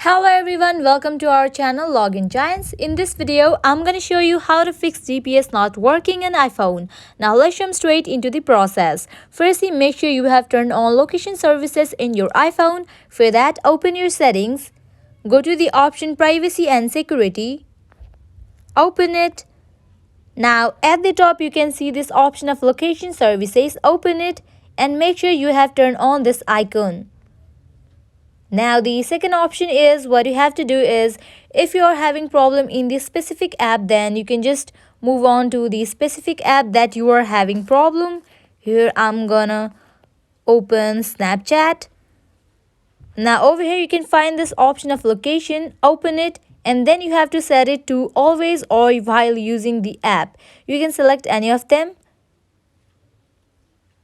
Hello everyone, welcome to our channel Login Giants. In this video, I'm going to show you how to fix GPS not working in iPhone. Now let's jump straight into the process. Firstly, make sure you have turned on location services in your iPhone. For that, open your settings. Go to the option Privacy and Security. Open it. Now at the top, you can see this option of Location Services. Open it and make sure you have turned on this icon. Now the second option is what you have to do is if you are having problem in the specific app, then you can just move on to the specific app that you are having problem. Here I'm gonna open Snapchat. Now over here you can find this option of location. Open it and then you have to set it to always or while using the app. You can select any of them.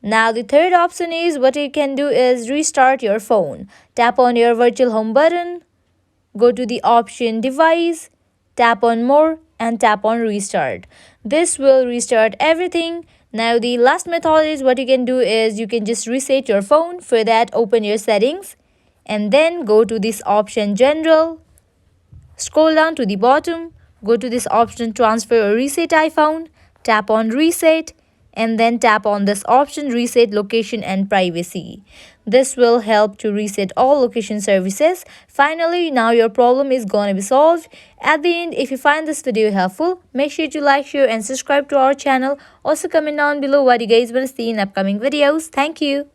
Now the third option is what you can do is restart your phone. Tap on your virtual home button, go to the option device, tap on more and tap on restart. This will restart everything. Now the last method is what you can do is you can just reset your phone. For that, open your settings and then go to this option general. Scroll down to the bottom, go to this option transfer or reset iPhone, tap on reset and then tap on this option reset location and privacy. This will help to reset all location services. Finally, now your problem is gonna be solved. At the end, if you find this video helpful, make sure to like, share and subscribe to our channel. Also comment down below what you guys want to see in upcoming videos. Thank you.